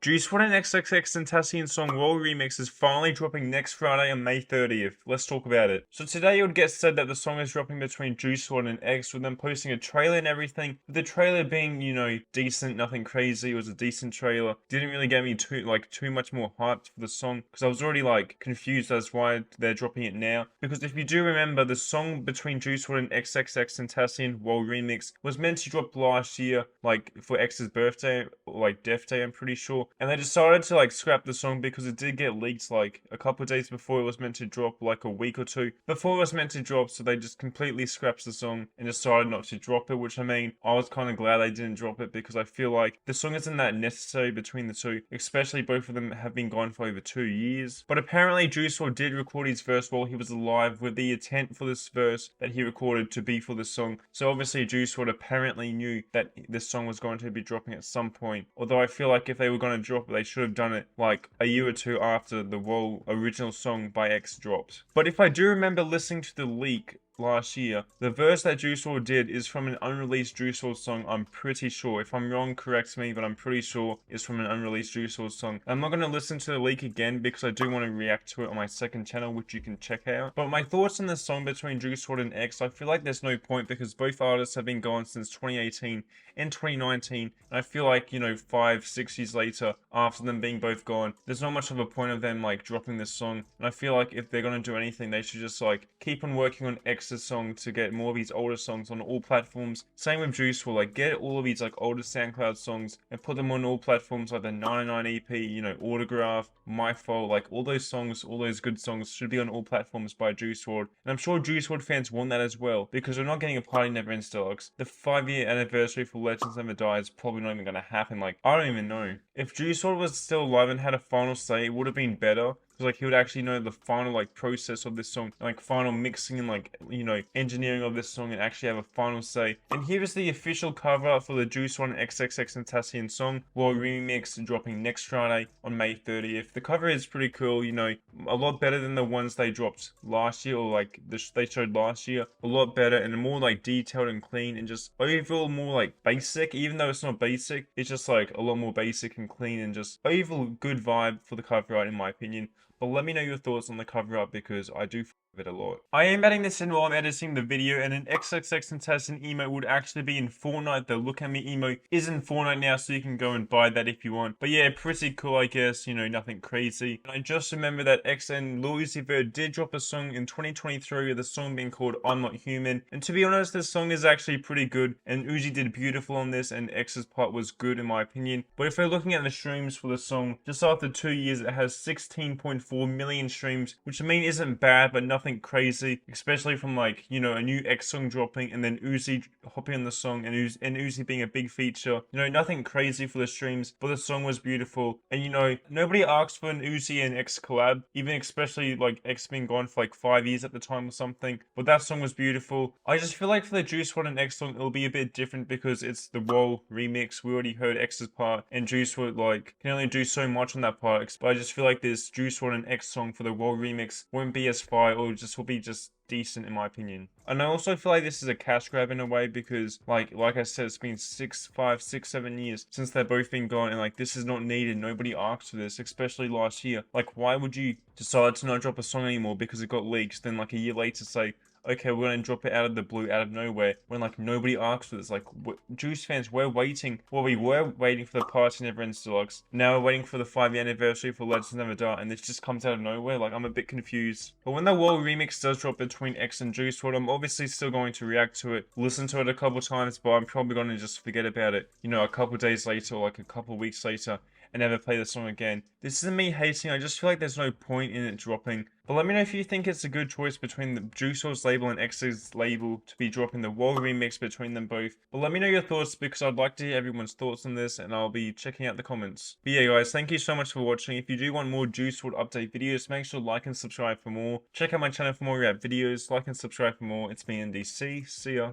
Juice WRLD and XXXTENTACION song WRLD remix is finally dropping next Friday on May 30th. Let's talk about it. So today it would get said that the song is dropping between Juice WRLD and X, with them posting a trailer and everything. The trailer being, decent, nothing crazy. It was a decent trailer. Didn't really get me too much more hyped for the song, because I was already confused as why they're dropping it now. Because if you do remember, the song between Juice WRLD and XXXTENTACION WRLD remix was meant to drop last year, for X's birthday, or death day, I'm pretty sure. And they decided to scrap the song because it did get leaked a couple of days before it was meant to drop, a week or two before it was meant to drop. So they just completely scrapped the song and decided not to drop it, which I mean, I was kind of glad they didn't drop it, because I feel like the song isn't that necessary between the two, especially both of them have been gone for over 2 years. But apparently Juice WRLD did record his verse while he was alive, with the intent for this verse that he recorded to be for the song. So obviously Juice WRLD apparently knew that this song was going to be dropping at some point, although I feel like if they were going to drop it, they should have done it a year or two after the WRLD original song by X dropped. But if I do remember listening to the leak last year, the verse that Juice WRLD did is from an unreleased Juice WRLD song, I'm pretty sure. If I'm wrong, correct me, but I'm pretty sure it's from an unreleased Juice WRLD song. I'm not going to listen to the leak again because I do want to react to it on my second channel, which you can check out. But my thoughts on the song between Juice WRLD and X, I feel like there's no point, because both artists have been gone since 2018 and 2019. And I feel like, 5-6 years later, after them being both gone, there's not much of a point of them dropping this song. And I feel like if they're going to do anything, they should just keep on working on X's song to get more of these older songs on all platforms. Same with Juice WRLD, get all of these older SoundCloud songs and put them on all platforms, like the 99 EP, Autograph, My Fault, all those songs, all those good songs should be on all platforms by Juice WRLD. And I'm sure Juice WRLD fans want that as well, because we're not getting a Party Never Ends Deluxe. The 5-year anniversary for Legends Never Die is probably not even going to happen. I don't even know. If Juice WRLD was still alive and had a final say, it would have been better. He would actually know the final process of this song, final mixing and engineering of this song, and actually have a final say. And here is the official cover art for the Juice WRLD and XXXTentacion song WRLD remix, dropping next Friday on May 30th. The cover is pretty cool, a lot better than the ones they dropped last year, or they showed last year. A lot better and more detailed and clean, and just overall more basic. Even though it's not basic, it's just a lot more basic and clean, and just overall good vibe for the cover art in my opinion. But let me know your thoughts on the cover art, because I do it a lot. I am adding this in while I'm editing the video, and an XXXTentacion emote would actually be in Fortnite. The Look At Me emote is in Fortnite now, so you can go and buy that if you want. But yeah, pretty cool, I guess, nothing crazy. And I just remember that X and Lil Uzi Vert did drop a song in 2023, with the song being called I'm Not Human. And to be honest, this song is actually pretty good, and Uzi did beautiful on this, and X's part was good in my opinion. But if we're looking at the streams for the song, just after 2 years, it has 16.4 million streams, which I mean isn't bad, but nothing crazy, especially from a new X song dropping, and then Uzi hopping on the song, and Uzi being a big feature. Nothing crazy for the streams, but the song was beautiful. And nobody asked for an Uzi and X collab, even especially X being gone for 5 years at the time or something. But that song was beautiful. I just feel like for the Juice WRLD and X song, it'll be a bit different, because it's the WRLD remix. We already heard X's part, and Juice WRLD can only do so much on that part. But I just feel like this Juice WRLD and X song for the WRLD remix won't be as fire, or just will be just decent in my opinion. And I also feel like this is a cash grab in a way, because like I said, it's been 5, 6, 7 years since they've both been gone, and this is not needed. Nobody asked for this, especially last year. Why would you decide to not drop a song anymore because it got leaked, then a year later say, okay, we're gonna drop it out of the blue, out of nowhere, when nobody asked for this? Juice fans, we're waiting. Well, we were waiting for the Party Never Ends Deluxe. Now we're waiting for the 5-year anniversary for Legends Never Die, and this just comes out of nowhere. I'm a bit confused. But when the WRLD remix does drop between X and Juice WRLD, I'm obviously still going to react to it, listen to it a couple times, but I'm probably gonna just forget about it, a couple days later, or a couple weeks later, and never play the song again. This isn't me hating, I just feel like there's no point in it dropping. But let me know if you think it's a good choice between the Juice WRLD's label and X's label to be dropping the WRLD remix between them both. But let me know your thoughts, because I'd like to hear everyone's thoughts on this, and I'll be checking out the comments. But yeah guys, thank you so much for watching. If you do want more Juice WRLD update videos, make sure to like and subscribe for more. Check out my channel for more rap videos, like and subscribe for more. It's me, NDC. See ya.